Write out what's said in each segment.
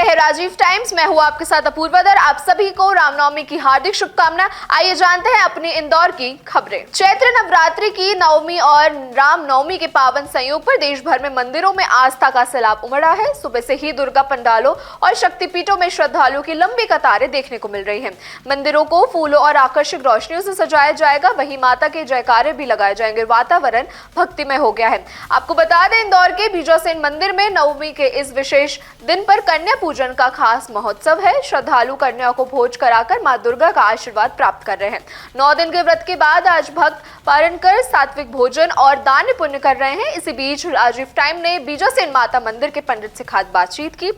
हैं राजीव टाइम्स। मैं हूं आपके साथ अपूर्वादर। आप सभी को रामनवमी की हार्दिक शुभकामनाएं। आइए जानते हैं अपनी इंदौर की खबरें। चैत्र नवरात्रि की नवमी और रामनवमी के पावन संयोग पर देश भर में मंदिरों में आस्था का सैलाब उमड़ा है। सुबह से ही दुर्गा पंडालों और शक्तिपीठों में श्रद्धालुओं की लंबी कतारें देखने को मिल रही है। मंदिरों को फूलों और आकर्षक रोशनियों से सजाया जाएगा, वहीं माता के जयकारे भी लगाए जाएंगे। वातावरण भक्तिमय हो गया है। आपको बता दें, इंदौर के बीजासेन मंदिर में नवमी के इस विशेष दिन पर कन्या पूजन का खास महोत्सव है। श्रद्धालु कन्याओं को भोज कराकर मां दुर्गा का आशीर्वाद प्राप्त कर रहे हैं। 9 दिन के व्रत के बाद आज भक्त पारण कर सात्विक भोजन और दान पुण्य कर रहे हैं। इसी बीच राजीव टाइम ने बीजासेन माता मंदिर के पंडित से खास बातचीत की।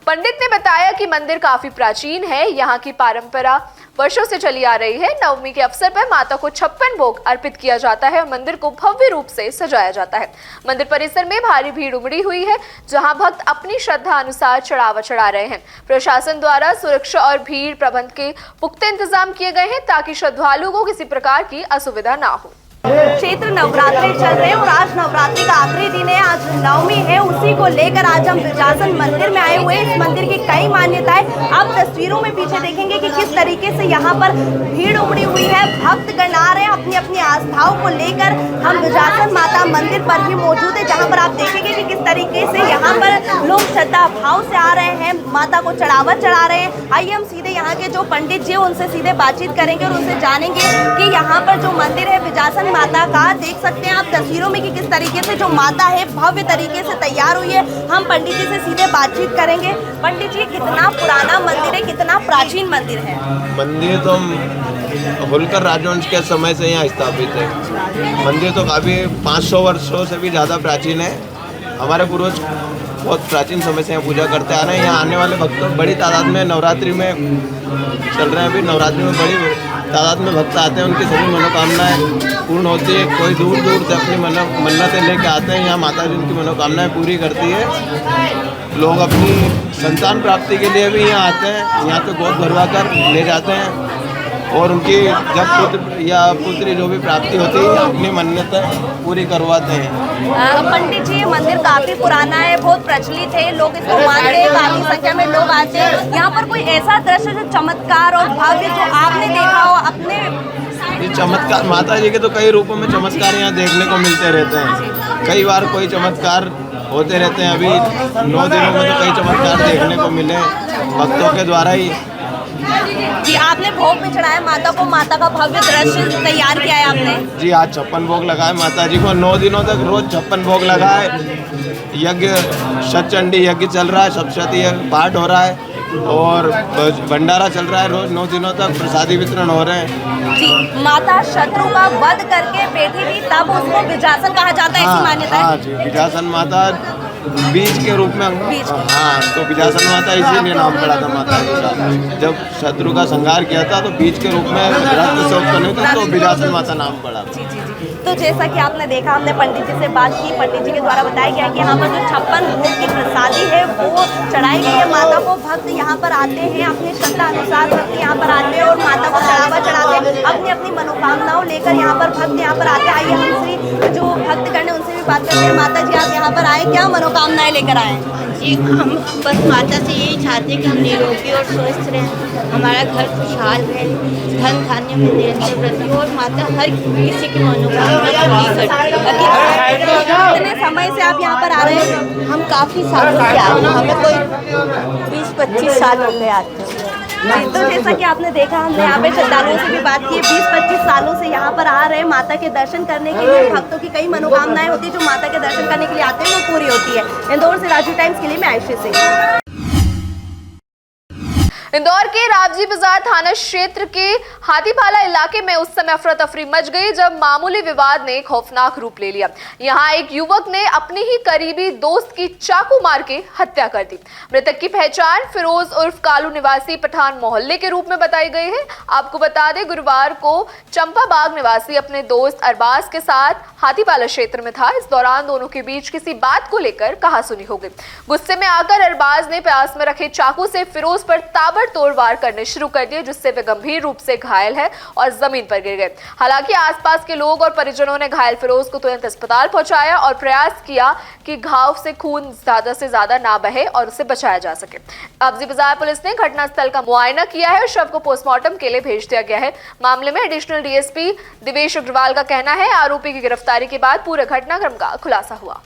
पंडित ने बताया कि मंदिर काफी प्राचीन है, यहाँ की परंपरा वर्षों से चली आ रही है। नवमी के अवसर पर माता को 56 भोग अर्पित किया जाता है और मंदिर को भव्य रूप से सजाया जाता है। मंदिर परिसर में भारी भीड़ उमड़ी हुई है, जहां भक्त अपनी श्रद्धा अनुसार चढ़ावा चढ़ा रहे हैं। प्रशासन द्वारा सुरक्षा और भीड़ प्रबंध के पुख्ते इंतजाम किए गए हैं ताकि श्रद्धालुओं को किसी प्रकार की असुविधा ना हो। चैत्र नवरात्रि चल रहे हैं और आज नवरात्रि का आखिरी दिन है। आज नवमी है, उसी को लेकर आज हम बीजासन मंदिर में आए हुए हैं। इस मंदिर की कई मान्यताएं आप तस्वीरों में पीछे देखेंगे कि किस तरीके से यहाँ पर भीड़ उमड़ी हुई है। भक्तगण आ रहे हैं अपनी अपनी आस्थाओं को लेकर। हम बीजासन माता मंदिर पर ही मौजूद है, जहाँ पर आप देखेंगे कि किस तरीके से यहाँ पर लोग श्रद्धा भाव से आ रहे हैं, माता को चढ़ावा चढ़ा रहे हैं। आइए हम सीधे यहाँ के जो पंडित जी उनसे सीधे बातचीत करेंगे और उनसे जानेंगे कि यहाँ पर जो मंदिर है बीजासन माता का, देख सकते हैं आप तस्वीरों में कि किस तरीके से जो माता है भव्य तरीके से तैयार हुई है। हम पंडित जी से सीधे बातचीत करेंगे। पंडित जी, कितना पुराना मंदिर है, कितना प्राचीन मंदिर है? मंदिर तो होलकर राजवंश के समय से यहाँ स्थापित है। मंदिर तो काफ़ी 500 वर्षों से भी ज़्यादा प्राचीन है। हमारे पूर्वज बहुत प्राचीन समय से यहाँ पूजा करते आ रहे हैं। यहाँ आने वाले भक्त बड़ी तादाद में नवरात्रि में चल रहे हैं। अभी नवरात्रि में बड़ी तादाद में भक्त आते हैं, उनकी सभी मनोकामनाएं पूर्ण होती है। कोई दूर दूर से अपनी मन्नतें लेके आते हैं। यहाँ माता जी उनकी मनोकामनाएं पूरी करती है। लोग अपनी संतान प्राप्ति के लिए भी यहाँ आते हैं। यहाँ पे गोद भरवा कर ले जाते हैं और उनकी जब पुत्र या पुत्री जो भी प्राप्ति होती है अपनी मन्नतें पूरी करवाते हैं। पंडित जी, मंदिर काफी पुराना है, बहुत प्रचलित है, लोग इसको मानते हैं, काफी संख्या में लोग आते हैं। यहाँ पर कोई ऐसा दृश्य जो चमत्कार और भव्य जो आपने देखा हो अपने? ये चमत्कार, माता जी के तो कई रूपों में चमत्कार यहाँ देखने को मिलते रहते हैं। कई बार कोई चमत्कार होते रहते हैं। अभी 9 दिनों में तो कई चमत्कार देखने को मिले भक्तों के द्वारा ही। जी, आपने भोग में चढ़ाया माता को, माता का भव्य दृश्य तैयार किया है आपने? जी, आज 56 भोग लगाए माता जी को। 9 दिनों तक रोज 56 भोग लगाए। यज्ञ, शतचंडी यज्ञ चल रहा है, सप्तशती पाठ हो रहा है और भंडारा चल रहा है। रोज 9 दिनों तक प्रसादी वितरण हो रहे हैं। जी, माता शत्रु का वध करके बैठी थी, तब उसको बीजासन कहा जाता है, ऐसी मान्यता है? हाँ जी, बीजासन माता बीज के रूप में। हाँ, तो बीजासन माता इसीलिए नाम पड़ा था माता जी का। जब शत्रु का संहार किया था तो बीज के रूप में रक्त से उत्पन्न हुई थी, तो बीजासन माता नाम पड़ा। जी जी जी। तो जैसा कि आपने देखा, हमने पंडित जी से बात की। पंडित जी के द्वारा बताया गया कि यहाँ पर जो 56 भोग की प्रसादी है वो चढ़ाई गई है माता को। भक्त यहाँ पर आते हैं, अपनी श्रद्धा अनुसार भक्त यहाँ पर आते हैं और माता को चढ़ावा चढ़ाते हैं। अपनी अपनी मनोकामनाओं लेकर यहाँ पर भक्त यहाँ पर आते हैं। आइए हम जो भक्तगण है उनसे भी बात करते हैं। माता जी, आप यहाँ पर आए, क्या मनोकामनाएं लेकर आए? जी, हम बस माता से यही चाहते हैं कि हम निरोगी और स्वस्थ रहें, हमारा घर खुशहाल रहे, धन धान्य में निरंतर वृद्धि हो और माता हर किसी की मनोकामना पूरी करती है। कितने समय से आप यहाँ पर आ रहे हैं? हम काफ़ी सालों से आ रहे हैं, हमें कोई 20-25 साल हो गए आते हैं। तो जैसा कि आपने देखा, हमने यहाँ पे श्रद्धालुओं से भी बात की है। 20-25 सालों से यहाँ पर आ रहे हैं माता के दर्शन करने के लिए। भक्तों की कई मनोकामनाएं होती है जो माता के दर्शन करने के लिए आते हैं, वो पूरी होती है। इंदौर से राजीव टाइम्स के लिए मैं आयुषी सिंह। इंदौर के रावजी बाजार थाना क्षेत्र के हाथीपाला इलाके में उस समय अफरा तफरी मच गई जब मामूली विवाद ने खौफनाक रूप ले लिया। यहां एक युवक ने अपने ही करीबी दोस्त की चाकू मार के हत्या कर दी। मृतक की पहचान फिरोज उर्फ कालू निवासी पठान मोहल्ले के रूप में बताई गई है। आपको बता दें, गुरुवार को चंपाबाग निवासी अपने दोस्त अरबाज के साथ हाथीपाला क्षेत्र में था। इस दौरान दोनों के बीच किसी बात को लेकर कहासुनी हो गई। गुस्से में आकर अरबाज ने प्यास में रखे चाकू से फिरोज पर ताबड़ ताबड़तोड़ वार करने शुरू कर दिए, जिससे वे गंभीर रूप से घायल है और जमीन पर गिर गए। हालांकि आसपास के लोग और परिजनों ने घायल फिरोज को तुरंत अस्पताल पहुंचाया और प्रयास किया कि घाव से खून ज्यादा से ज्यादा ना बहे और उसे बचाया जा सके। अब्जी बाजार पुलिस ने घटनास्थल का मुआयना किया है और शव को पोस्टमार्टम के लिए भेज दिया गया है। मामले में एडिशनल डीएसपी दिवेश अग्रवाल का कहना है, आरोपी की गिरफ्तारी के बाद पूरे घटनाक्रम का खुलासा हुआ।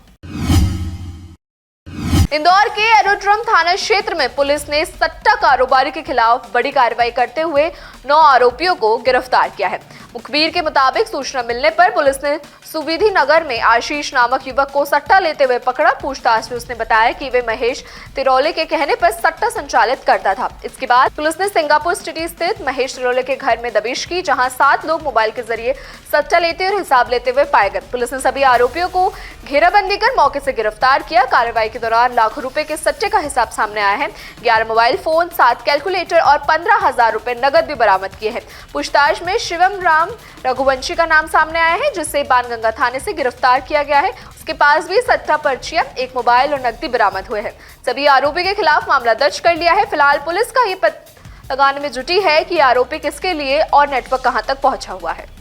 इंदौर के एरोड्रम थाना क्षेत्र में पुलिस ने सट्टा कारोबारी के खिलाफ बड़ी कार्रवाई करते हुए 9 आरोपियों को गिरफ्तार किया है। मुखबिर के मुताबिक सूचना मिलने पर पुलिस ने सुविधि नगर में आशीष नामक युवक को सट्टा लेते हुए पकड़ा। पूछताछ में उसने बताया कि वे महेश तिरोले के कहने पर सट्टा संचालित करता था। इसके बाद पुलिस ने सिंगापुर सिटी स्थित महेश तिरोले के घर में दबिश की, जहां 7 लोग मोबाइल के जरिए सट्टा लेते और हिसाब लेते हुए पाए गए। पुलिस ने सभी आरोपियों को घेराबंदी कर मौके से गिरफ्तार किया। कार्रवाई के दौरान लाखों रुपए के सट्टे का हिसाब सामने आया है। 11 मोबाइल फोन, 7 कैलकुलेटर और 15,000 रुपए नगद भी बरामद किए हैं। पूछताछ में शिवम राम रघुवंशी का नाम सामने आया है, जिसे बाणगंगा थाने से गिरफ्तार किया गया है। उसके पास भी सट्टा पर्चियां, 1 मोबाइल और नकदी बरामद हुए हैं। सभी आरोपी के खिलाफ मामला दर्ज कर लिया है। फिलहाल पुलिस का ये पता लगाने में जुटी है कि आरोपी किसके लिए और नेटवर्क कहां तक पहुंचा हुआ है।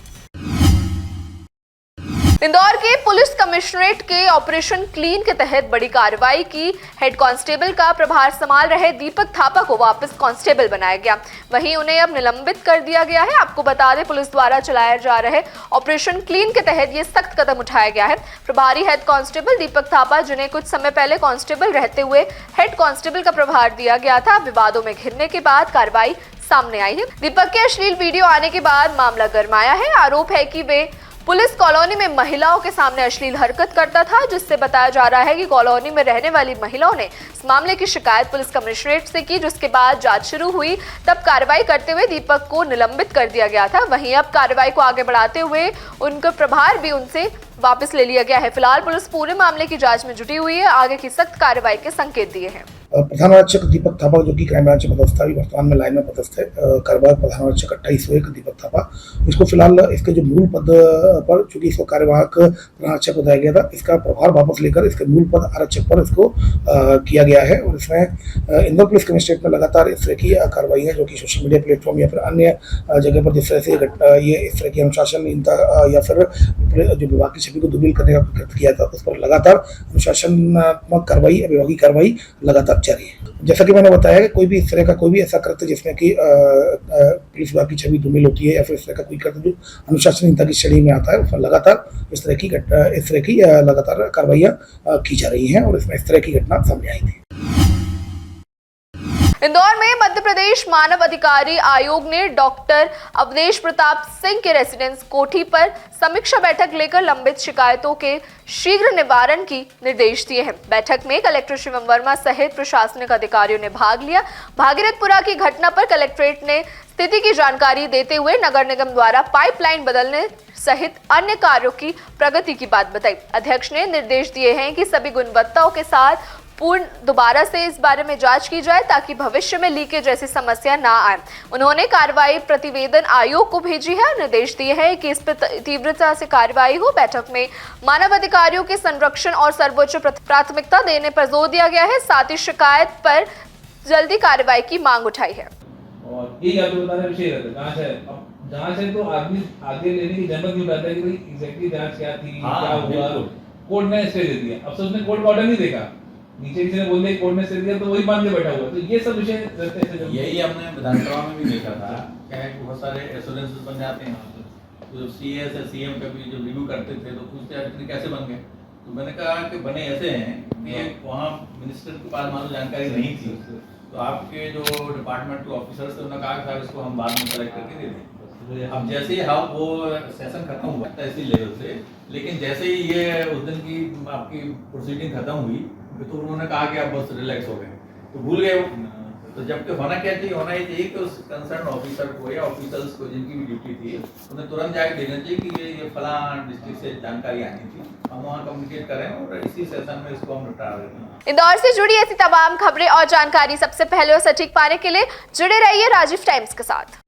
इंदौर के पुलिस कमिश्नरेट के ऑपरेशन क्लीन के तहत बड़ी कार्रवाई की। हेड कांस्टेबल का प्रभार संभाल रहे दीपक थापा को वापस कांस्टेबल बनाया गया, वहीं उन्हें अब निलंबित कर दिया गया है। आपको बता दें, पुलिस द्वारा चलाए जा रहे ऑपरेशन क्लीन के तहत ये सख्त कदम उठाया गया है। प्रभारी हेड कांस्टेबल दीपक थापा, जिन्हें कुछ समय पहले कांस्टेबल रहते हुए हेड कांस्टेबल का प्रभार दिया गया था, विवादों में घिरने के बाद कार्रवाई सामने आई है। दीपक के अश्लील वीडियो आने के बाद मामला गरमाया है। आरोप है कि वे पुलिस कॉलोनी में महिलाओं के सामने अश्लील हरकत करता था, जिससे बताया जा रहा है कि कॉलोनी में रहने वाली महिलाओं ने इस मामले की शिकायत पुलिस कमिश्नरेट से की, जिसके बाद जांच शुरू हुई। तब कार्रवाई करते हुए दीपक को निलंबित कर दिया गया था। वहीं अब कार्रवाई को आगे बढ़ाते हुए उनका प्रभार भी उनसे वापस ले लिया गया है। फिलहाल पुलिस पूरे मामले की जाँच में जुटी हुई है, आगे की सख्त कार्रवाई के संकेत दिए हैं। प्रधान आरक्षक दीपक थापा, जो कि क्राइम ब्रांच में पदस्थ है, वर्तमान में लाइन में पदस्थ है। कार्यवाहक प्रधान आरक्षक 2801 दीपक थापा, इसको फिलहाल इसके जो मूल पद पर, चूंकि इसको कार्यवाहक प्रधान आरक्षक बताया गया था, इसका प्रभार वापस लेकर इसके मूल पद आरक्षक पर इसको किया गया है। और इसमें इंदौर पुलिस कमिश्नरेट में लगातार इस तरह की कार्रवाई है, जो कि सोशल मीडिया प्लेटफॉर्म या फिर अन्य जगह पर जिस तरह से ये इस तरह की अनुशासनहीनता या फिर जो विभाग की छवि को दुर्बल करने का प्रयत्न किया था, उस पर लगातार अनुशासनात्मक कार्रवाई, विभागीय कार्रवाई लगातार जारी है। जैसा कि मैंने बताया कि कोई भी इस तरह का कोई भी ऐसा कृत्य जिसमें कि पुलिस विभाग की छवि धूमिल होती है या फिर इस तरह का कोई कृत्य जो अनुशासनहीनता की श्रेणी में आता है, उसमें लगातार इस तरह की लगातार कार्रवाइयां की जा रही हैं और इसमें इस तरह की घटना सामने आई थी। इंदौर में मध्य प्रदेश मानव अधिकारी आयोग ने डॉक्टर अवधेश प्रताप सिंह के रेसिडेंस कोठी पर समीक्षा बैठक लेकर लंबित शिकायतों के शीघ्र निवारण की निर्देश दिए हैं। बैठक में कलेक्टर शिवम वर्मा सहित प्रशासनिक अधिकारियों ने भाग लिया। भागीरथपुरा की घटना पर कलेक्ट्रेट ने स्थिति की जानकारी देते हुए नगर निगम द्वारा पाइपलाइन बदलने सहित अन्य कार्यों की प्रगति की बात बताई। अध्यक्ष ने निर्देश दिए हैं कि सभी गुणवत्ताओं के साथ दोबारा से इस बारे में जांच की जाए, ताकि भविष्य में लीकेज जैसी समस्या ना आए। उन्होंने कार्रवाई प्रतिवेदन आयोग को भेजी है और निर्देश दिए हैं कि इस पर तीव्रता से कार्रवाई हो। बैठक में मानव अधिकारियों के संरक्षण और सर्वोच्च प्राथमिकता देने पर जोर दिया गया है। साथ ही शिकायत पर जल्दी कार्रवाई की मांग उठाई है। और ये आपको बताना विषय रहता है, अब जांच है तो आदमी आगे लेने की जरूरत नहीं पड़ता है कि भाई एग्जैक्टली जांच क्या थी, क्या हुआ। कोर्ट ने स्टे दे दिया, अब उसने कोर्ट का ऑर्डर नहीं देखा, नीचे किसी ने बोल दिया कोर्ट ने स्टे दिया तो वही मान के बैठा हुआ। तो ये सब विषय रहते हैं। यही हमने विधानसभा में भी देखा था, क्या है कि बहुत सारे एश्योरेंसेस बन जाते हैं। तो सीएस या सीएम का भी जो रिव्यू करते थे तो पूछते हैं कैसे बन गए, तो मैंने कहा कि बने ऐसे हैं कि वहाँ मिनिस्टर के पास मान लो जानकारी नहीं थी, तो आपके जो डिपार्टमेंट के ऑफिसर्स थे उन्होंने कहा कि इसको हम बाद में कलेक्ट करके दे दें। अब जैसे ही हम वो सेशन खत्म हुआ तहसील लेवल से, लेकिन जैसे ही ये उस दिन की आपकी प्रोसीडिंग खत्म हुई तो उन्होंने कहा कि आप बस रिलैक्स हो गए, तो भूल गए वो। तो जबकि होना क्या चाहिए, होना ये चाहिए कि उस कंसर्न ऑफिसर को या ऑफिसर्स को जिनकी भी ड्यूटी थी, उन्हें तुरंत जाके देना चाहिए कि ये फलां डिस्ट्रिक्ट से जानकारी आनी थी, हम वहाँ कम्युनिकेट करें और इसी सेशन में इसको हम निपटा दें। इंदौर से जुड़ी ऐसी तमाम खबरें और जानकारी सबसे पहले और सटीक पाने के लिए जुड़े रहिए राजीव टाइम्स के साथ।